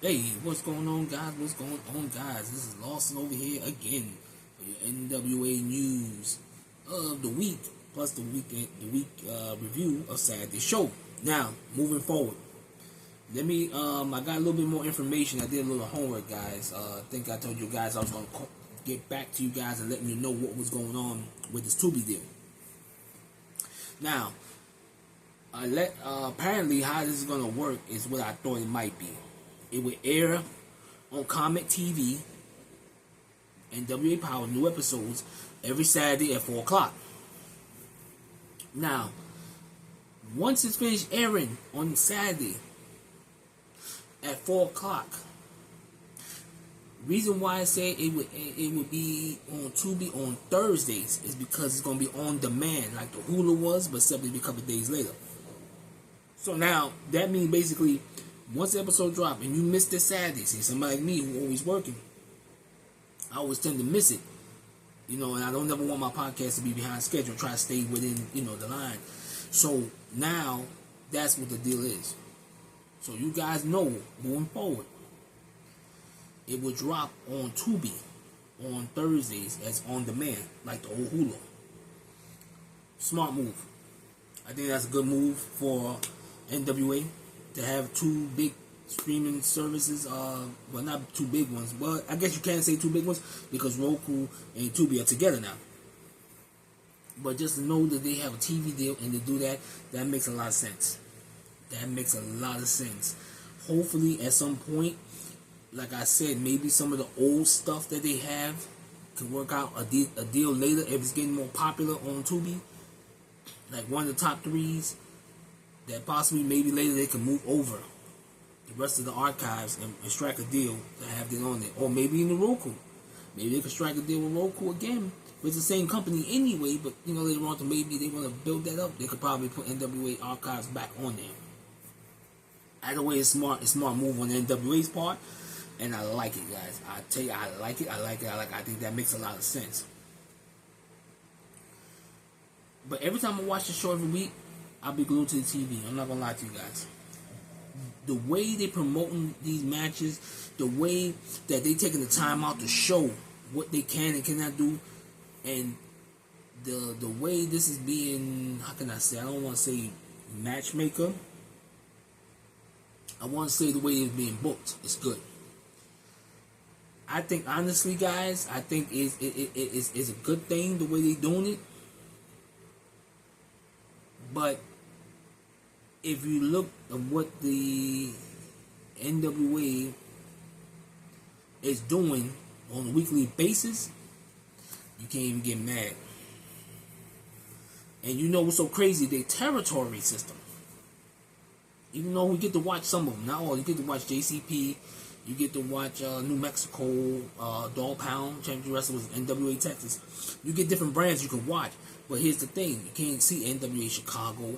Hey, what's going on, guys? What's going on, guys? This is Lawson over here again for your NWA news of the week, plus the week review of Saturday's show. Now, moving forward, I got a little bit more information. I did a little homework, guys. I think I told you guys I was going to get back to you guys and letting you know what was going on with this Tubi deal. Now, apparently how this is going to work is what I thought it might be. It would air on Comet TV, NWA Power, new episodes every Saturday at 4 o'clock. Now, once it's finished airing on Saturday at 4 o'clock, reason why I say it would be on Tubi on Thursdays is because it's going to be on demand like the Hulu was, but simply a couple of days later. So now, that means basically, once the episode drop and you miss this Saturday, see, somebody like me who always working, I always tend to miss it, and I don't ever want my podcast to be behind schedule. Try to stay within, the line. So now that's what the deal is. So you guys know, moving forward, it will drop on Tubi on Thursdays as on demand, like the old Hulu. Smart move. I think that's a good move for NWA. To have two big streaming services, well, not two big ones, but I guess you can say two big ones because Roku and Tubi are together now. But just to know that they have a TV deal and they do that, that makes a lot of sense. That makes a lot of sense. Hopefully, at some point, like I said, maybe some of the old stuff that they have can work out a deal later if it's getting more popular on Tubi. Like one of the top threes. That possibly maybe later they can move over the rest of the archives and strike a deal to have it on there. Or maybe in the Roku. Maybe they can strike a deal with Roku again. It's the same company anyway, but later on maybe they want to build that up. They could probably put NWA archives back on there. Either way, it's smart move on NWA's part. And I like it, guys. I tell you, I like it. I think that makes a lot of sense. But every time I watch the show every week, I'll be glued to the TV. I'm not gonna lie to you guys. The way they promoting these matches, the way that they taking the time out to show what they can and cannot do, and the way this is being, how can I say? I don't want to say matchmaker. I want to say the way it's being booked is good. I think honestly, guys, I think it's a good thing the way they doing it. But if you look at what the NWA is doing on a weekly basis, you can't even get mad. And what's so crazy? Their territory system. Even though we get to watch some of them, not all. You get to watch JCP, you get to watch New Mexico, Dog Pound, Championship Wrestling was NWA Texas. You get different brands you can watch. But here's the thing, you can't see NWA Chicago.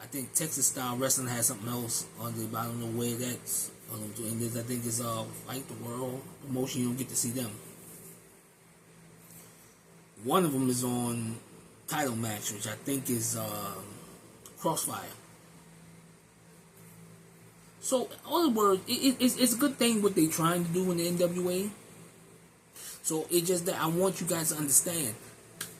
I think Texas Style Wrestling has something else on there, but I don't know where that's. And I think it's Fight the World promotion. You don't get to see them. One of them is on Title Match, which I think is Crossfire. So, in other words, it's a good thing what they're trying to do in the NWA. So, it's just that I want you guys to understand.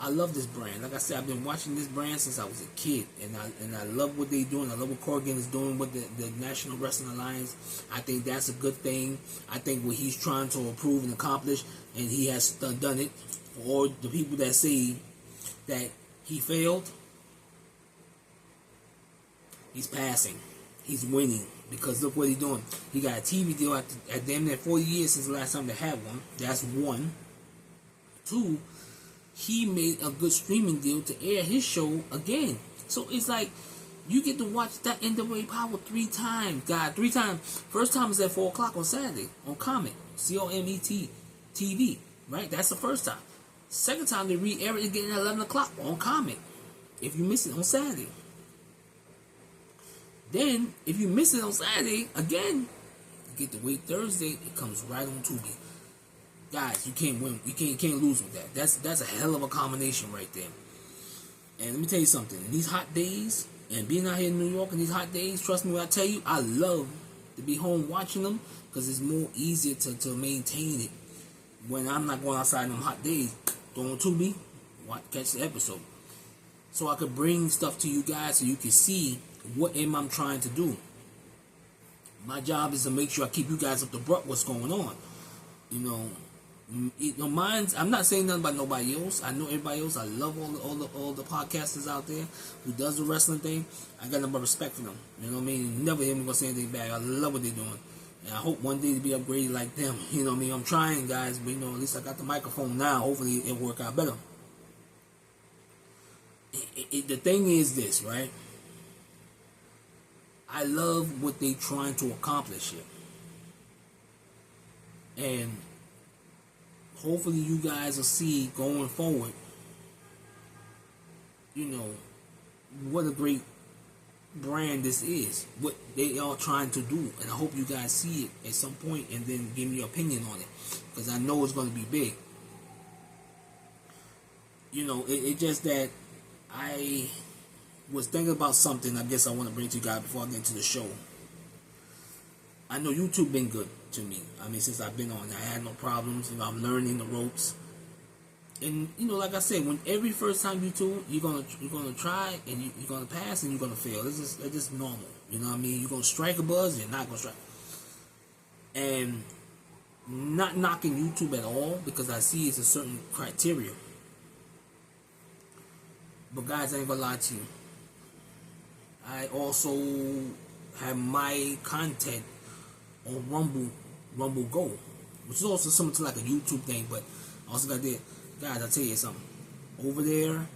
I love this brand. Like I said, I've been watching this brand since I was a kid, and I love what they're doing. I love what Corgan is doing with the National Wrestling Alliance. I think that's a good thing. I think what he's trying to improve and accomplish, and he has done it. For all the people that say that he failed, he's passing. He's winning because look what he's doing. He got a TV deal at damn near 40 years since the last time they had one. That's one. Two. He made a good streaming deal to air his show again. So it's like, you get to watch that NWA Power 3 times. God, 3 times. First time is at 4 o'clock on Saturday on Comet. COMET TV. Right? That's the first time. Second time they re-air it again at 11 o'clock on Comet. If you miss it on Saturday. Then, if you miss it on Saturday, again, you get to wait Thursday. It comes right on Tubi. Guys, you can't win. You can't lose with that. That's a hell of a combination right there. And let me tell you something. In these hot days, and being out here in New York in these hot days, trust me when I tell you, I love to be home watching them because it's more easier to maintain it when I'm not going outside on them hot days. Go on Tubi, catch the episode. So I could bring stuff to you guys so you can see what I'm trying to do. My job is to make sure I keep you guys up to what's going on. Mine's, I'm not saying nothing about nobody else. I know everybody else. I love all the podcasters out there who does the wrestling thing. I got nothing but respect for them. You know what I mean? Never hear me gonna say anything bad. I love what they're doing. And I hope one day to be upgraded like them. You know what I mean? I'm trying, guys, but at least I got the microphone now. Hopefully it'll work out better. The thing is this, right? I love what they're trying to accomplish here. And hopefully you guys will see going forward, what a great brand this is. What they are trying to do. And I hope you guys see it at some point and then give me your opinion on it. Because I know it's going to be big. It's just that I was thinking about something I guess I want to bring to you guys before I get into the show. I know YouTube been good to me. I mean, since I've been on, I had no problems. I'm learning the ropes. And like I said, when every first time YouTube, you're gonna try and you're gonna pass and you're gonna fail. It's just normal. You know what I mean? You're gonna strike a buzz, you're not gonna strike. And not knocking YouTube at all because I see it's a certain criteria. But guys, I ain't gonna lie to you. I also have my content on Rumble Go, which is also similar to like a YouTube thing, but I also got that. Guys, I'll tell you something. Over there,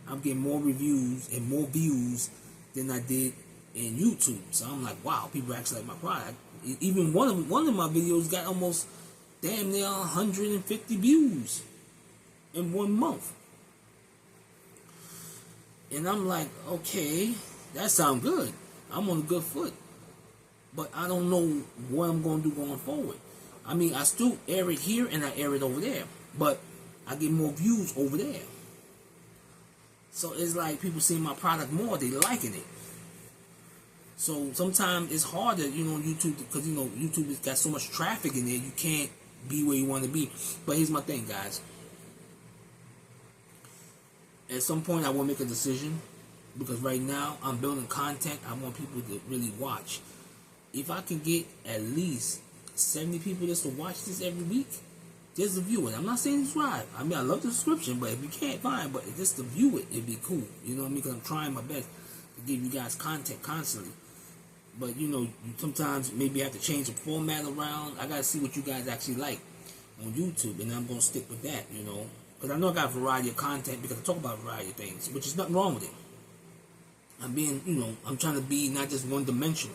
I'm getting more reviews and more views than I did in YouTube. So I'm like, wow, people actually like my product. Even one of my videos got almost damn near 150 views in 1 month. And I'm like, okay, that sounds good. I'm on a good foot. But I don't know what I'm going to do going forward. I mean, I still air it here and I air it over there. But I get more views over there. So it's like people seeing my product more. They liking it. So sometimes it's harder, on YouTube. Because, YouTube has got so much traffic in there. You can't be where you want to be. But here's my thing, guys. At some point, I will make a decision. Because right now, I'm building content I want people to really watch. If I can get at least 70 people just to watch this every week, just to view it. I'm not saying subscribe. I mean, I love the subscription, but if you can't find, but just to view it, it'd be cool. You know what I mean? Because I'm trying my best to give you guys content constantly. But, you sometimes maybe have to change the format around. I got to see what you guys actually like on YouTube, and I'm going to stick with that, Because I know I got a variety of content because I talk about a variety of things, which is nothing wrong with it. I'm being, I'm trying to be not just one-dimensional.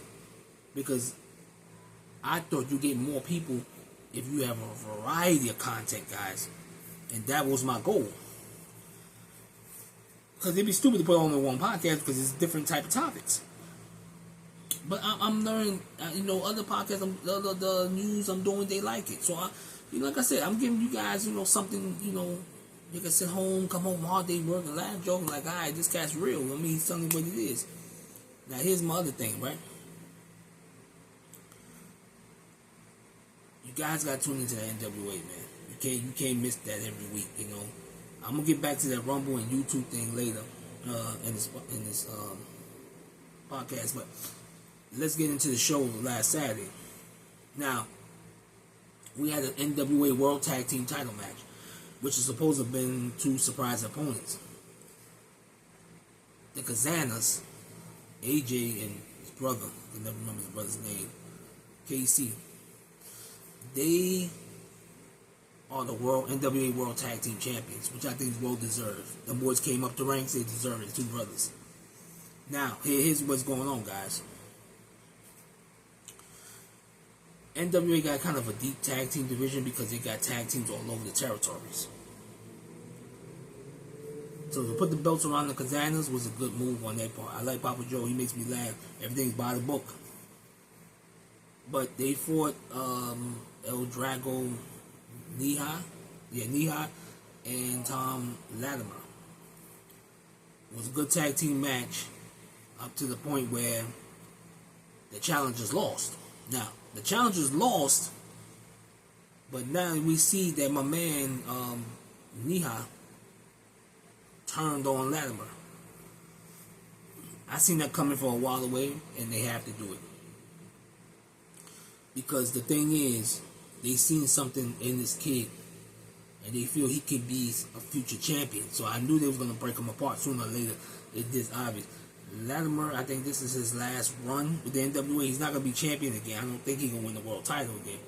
Because I thought you get more people if you have a variety of content, guys. And that was my goal. Because it'd be stupid to put on one podcast because it's different type of topics. But I'm learning, other podcasts, the news I'm doing, they like it. So, like I said, I'm giving you guys, something, you can sit home, come home, hard day work, and laugh, joking, like, all right, this cat's real. I mean, he's telling me what it is. Now, here's my other thing, right? You guys got to tune into the NWA, man. You can't miss that every week, I'm gonna get back to that Rumble and YouTube thing later in this podcast, but let's get into the show last Saturday. Now, we had an NWA World Tag Team title match, which is supposed to have been two surprise opponents. The Kazanas, AJ and his brother, I never remember his brother's name, KC. They are the NWA World Tag Team Champions, which I think is well deserved. The boys came up the ranks, they deserve it, the two brothers. Now, here's what's going on, guys. NWA got kind of a deep tag team division because they got tag teams all over the territories. So to put the belts around the Kazanas was a good move on that part. I like Papa Joe, he makes me laugh. Everything's by the book. But they fought El Drago Nihai and Tom Latimer. It was a good tag team match up to the point where the challengers lost. Now, the challengers lost, but now we see that my man, Niha, turned on Latimer. I seen that coming for a while away, and they have to do it. Because the thing is, they seen something in this kid, and they feel he could be a future champion. So I knew they was going to break him apart sooner or later. It's this obvious. Latimer, I think this is his last run with the NWA. He's not going to be champion again. I don't think he's going to win the world title again.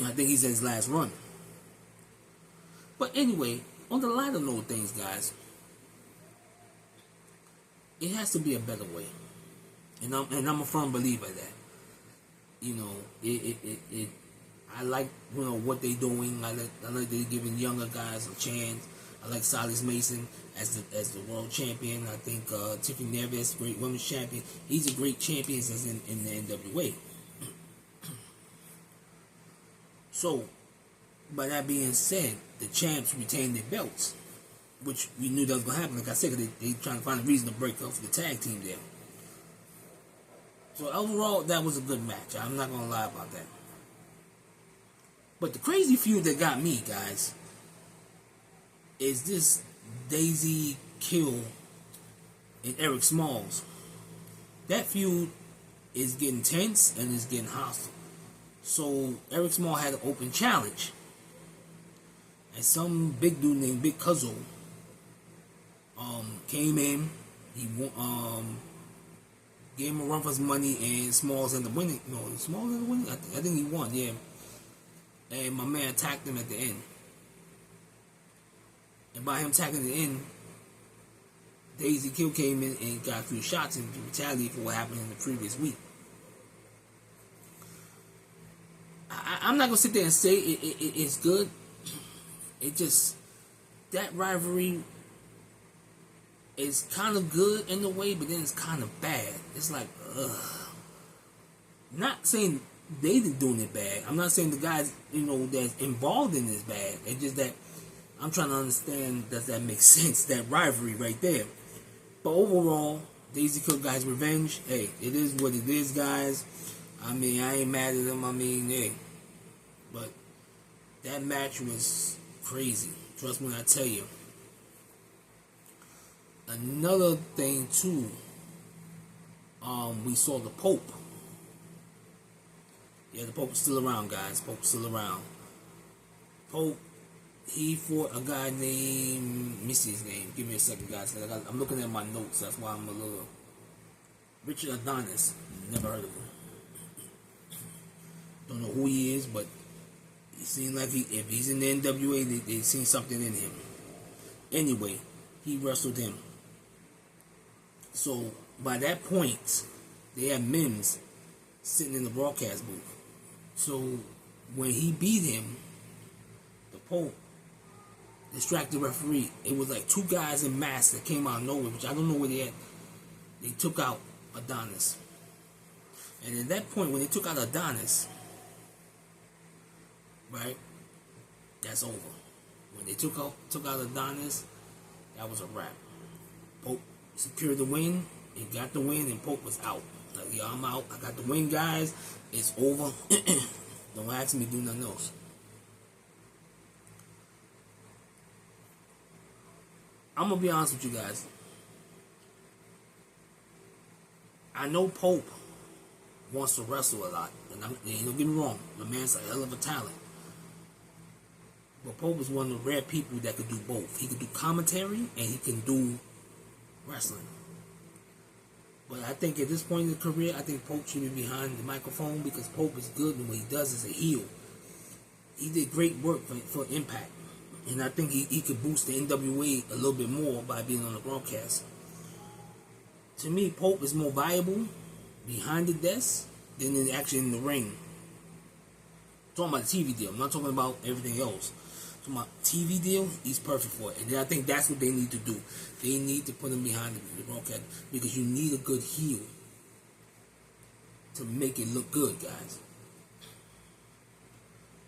I think he's at his last run. But anyway, on the lighter note of things, guys, it has to be a better way. And I'm a firm believer of that. You know, I like, you know, what they're doing. I like they're giving younger guys a chance. I like Silas Mason as the world champion. I think Tiffany Neves, great women's champion. He's a great champion as in the NWA. So, by that being said, the champs retain their belts, which we knew that was going to happen. Like I said, they trying to find a reason to break off the tag team there. So overall, that was a good match. I'm not going to lie about that. But the crazy feud that got me, guys, is this Daisy Kill and Eric Smalls. That feud is getting tense and is getting hostile. So Eric Smalls had an open challenge, and some big dude named Big Cuzzo came in. He gave him a run for his money, and Smalls ended up winning. No, Smalls ended up winning. I think he won. Yeah. And my man attacked him at the end. And by him attacking the end, Daisy Kill came in and got a few shots and retaliated for what happened in the previous week. I'm not going to sit there and say it's good. It just, that rivalry is kind of good in a way, but then it's kind of bad. It's like, ugh. Not saying they doing it bad. I'm not saying the guys, you know, that's involved in this bad. It's just that I'm trying to understand, does that make sense? That rivalry right there. But overall, Daisy Kill guys revenge. Hey, it is what it is, guys. I mean, I ain't mad at them. I mean, hey. But that match was crazy. Trust me when I tell you. Another thing too, we saw the Pope. Yeah, the Pope is still around, guys. Pope is still around. Pope, he fought a guy named, let me see his name. Give me a second, guys. I'm looking at my notes. That's why I'm a little. Richard Adonis. Never heard of him. Don't know who he is, but he seems like if he's in the NWA, they seen something in him. Anyway, he wrestled him. So by that point, they had Mims sitting in the broadcast booth. So when he beat him, the Pope distracted the referee. It was like two guys in masks that came out of nowhere, which I don't know where they at. They took out Adonis. And at that point, when they took out Adonis, right, that's over. When they took out Adonis, that was a wrap. Pope secured the win, he got the win, and Pope was out. Like, yeah, I'm out. I got the win, guys. It's over. Don't ask me to do nothing else. I'm going to be honest with you guys. I know Pope wants to wrestle a lot. And don't get me wrong. The man's a hell of a talent. But Pope is one of the rare people that could do both. He could do commentary and he can do wrestling. But I think at this point in his career, I think Pope should be behind the microphone because Pope is good and what he does is a heel. He did great work for Impact. And I think he could boost the NWA a little bit more by being on the broadcast. To me, Pope is more viable behind the desk than actually in the ring. I'm talking about the TV deal. I'm not talking about everything else. I'm talking about TV deal, he's perfect for it. And I think that's what they need to do. They need to put him behind the broadcast because you need a good heel to make it look good, guys.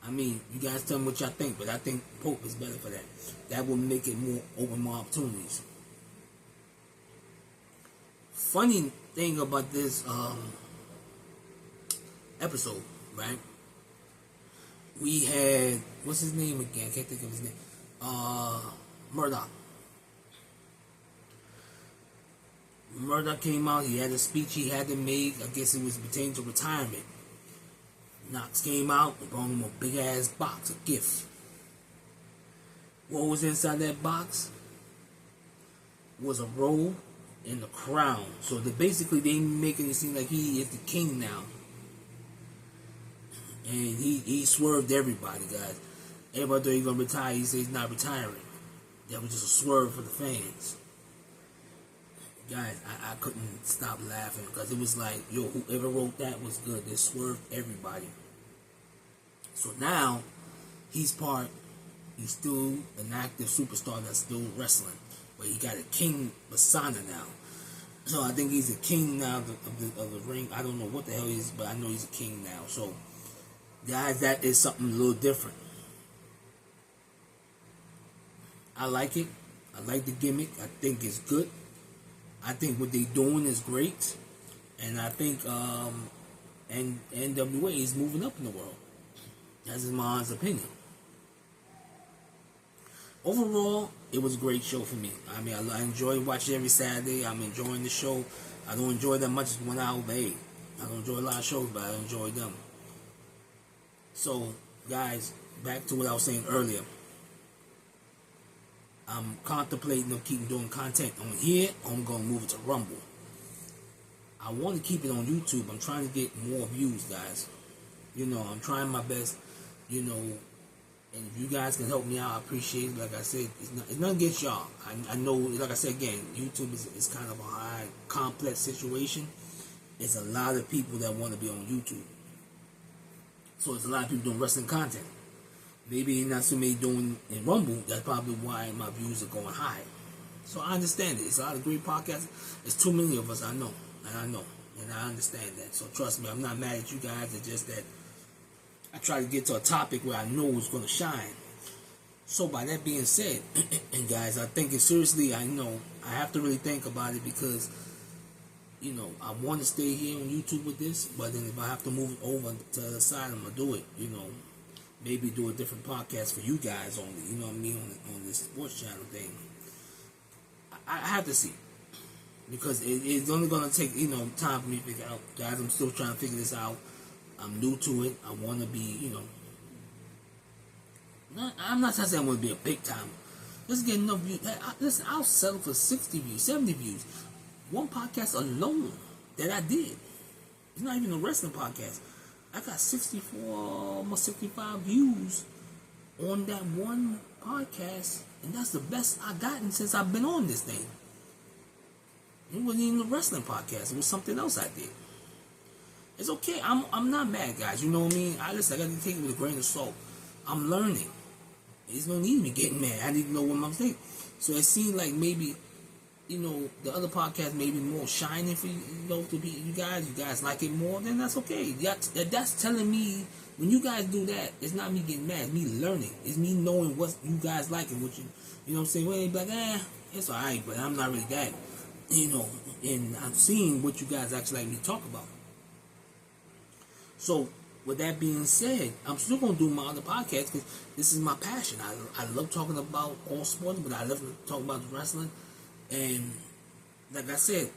I mean, you guys tell me what y'all think, but I think Pope is better for that. That will make it more open, more opportunities. Funny thing about this episode, right? We had, what's his name again? I can't think of his name. Murdoch. Murdoch came out. He had a speech he had to make. I guess it was pertaining to retirement. Knox came out and brought him a big ass box, a gift. What was inside that box was a robe and a crown. So they making it seem like he is the king now. And he swerved everybody, guys. Everybody thought he was gonna retire. He said he's not retiring. That was just a swerve for the fans. Guys, I couldn't stop laughing because it was like, yo, whoever wrote that was good. They swerved everybody. So now he's still an active superstar that's still wrestling, but he got a king persona now. So I think he's a king now of the ring. I don't know what the hell he is, but I know he's a king now. So guys, that is something a little different. I like it. I like the gimmick. I think it's good. I think what they're doing is great. And I think NWA is moving up in the world. That's my honest opinion. Overall, it was a great show for me. I mean, I enjoy watching every Saturday. I'm enjoying the show. I don't enjoy that much as 1 hour, but hey, I don't enjoy a lot of shows, but I enjoy them. So, guys, back to what I was saying earlier. I'm contemplating of keeping doing content on here, or I'm going to move it to Rumble. I want to keep it on YouTube. I'm trying to get more views, guys. You know, I'm trying my best, you know, and if you guys can help me out, I appreciate it. Like I said, it's not against y'all. I know, like I said again, YouTube is kind of a high, complex situation. There's a lot of people that want to be on YouTube. So there's a lot of people doing wrestling content. Maybe not so many doing in Rumble. That's probably why my views are going high. So I understand it. It's a lot of great podcasts. There's too many of us, I know. And I understand that. So trust me, I'm not mad at you guys. It's just that I try to get to a topic where I know it's going to shine. So by that being said, and guys, I think it seriously. I know I have to really think about it because, you know, I want to stay here on YouTube with this. But then if I have to move it over to the other side, I'm going to do it, you know. Maybe do a different podcast for you guys only, you know what I mean, on this sports channel thing. I have to see. Because it's only going to take, you know, time for me to figure out. Guys, I'm still trying to figure this out. I'm new to it. I want to be, you know. I'm not trying to say I want to be a big time. Let's get enough views. Listen, I'll settle for 60 views, 70 views. One podcast alone that I did. It's not even a wrestling podcast. I got 64, almost 65 views on that one podcast, and that's the best I've gotten since I've been on this thing. It wasn't even a wrestling podcast. It was something else I did. It's okay. I'm not mad, guys. You know what I mean? I got to take it with a grain of salt. I'm learning. There's no need me getting mad. I need to know what I'm saying. So it seemed like maybe, you know, the other podcast may be more shining for you, you know, to be you guys like it more, then that's okay. That's telling me, when you guys do that, it's not me getting mad, it's me learning. It's me knowing what you guys like and what you know what I'm saying? Well, they be like, it's alright, but I'm not really that, you know, and I'm seeing what you guys actually like me to talk about. So, with that being said, I'm still going to do my other podcast because this is my passion. I love talking about all sports, but I love talking about wrestling. And like I said,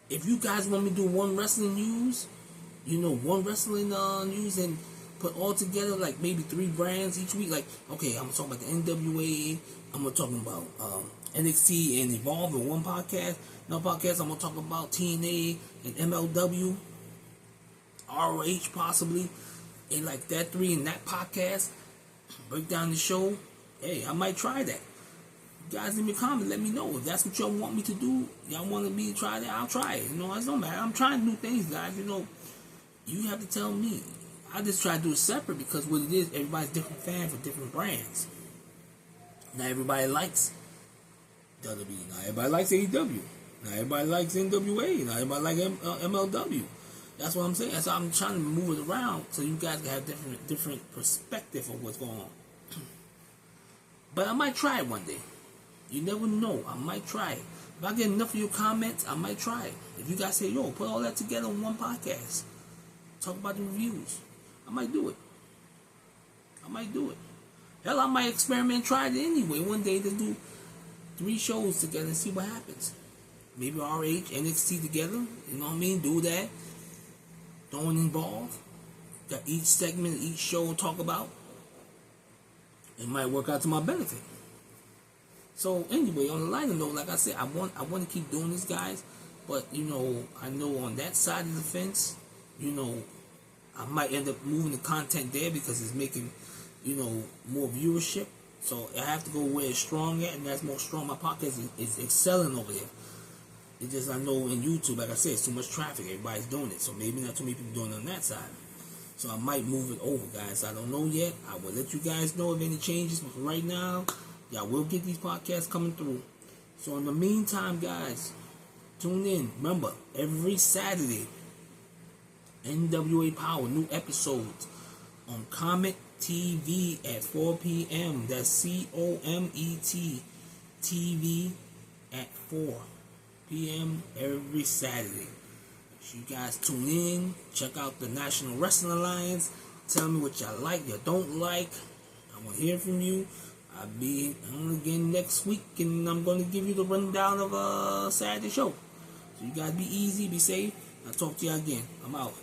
if you guys want me to do one wrestling news, you know, one wrestling news and put all together like maybe 3 brands each week, like, okay, I'm talking about the NWA, I'm going to talk about NXT and Evolve in one podcast. Another podcast, I'm going to talk about TNA and MLW, ROH possibly, and like that 3 in that podcast, break down the show. Hey, I might try that. Guys, leave me a comment, let me know if that's what y'all want me to do. Y'all want me to try that, I'll try it. You know, it's no matter. I'm trying new things, guys. You know, you have to tell me. I just try to do it separate because what it is, everybody's different fan for different brands. Not everybody likes WWE. Not everybody likes AEW. Not everybody likes NWA. Not everybody likes MLW. That's what I'm saying. So I'm trying to move it around so you guys can have different perspective of what's going on. But I might try it one day. You never know. I might try it. If I get enough of your comments, I might try it. If you guys say, yo, put all that together in one podcast. talk about the reviews. I might do it. Hell, I might experiment, try it anyway. One day to do 3 shows together and see what happens. Maybe RH, NXT together. You know what I mean? Do that. Throwing involved. Got each segment, each show to talk about. It might work out to my benefit. So anyway, on a lighter note, like I said, I want to keep doing this, guys. But I know on that side of the fence, I might end up moving the content there because it's making, more viewership. So I have to go where it's strong at, and that's more strong. My podcast is excelling over there. It's just, I know in YouTube, like I said, it's too much traffic. Everybody's doing it. So maybe not too many people doing it on that side. So I might move it over, guys. I don't know yet. I will let you guys know of any changes. But for right now, y'all will get these podcasts coming through. So in the meantime, guys, tune in. Remember, every Saturday, NWA Power, new episodes on Comet TV at 4 p.m. That's COMET TV at 4 p.m. every Saturday. So you guys tune in, check out the National Wrestling Alliance. Tell me what y'all like, you don't like. I want to hear from you. I'll be on again next week, and I'm going to give you the rundown of Saturday show. So you guys be easy, be safe. I'll talk to y'all again. I'm out.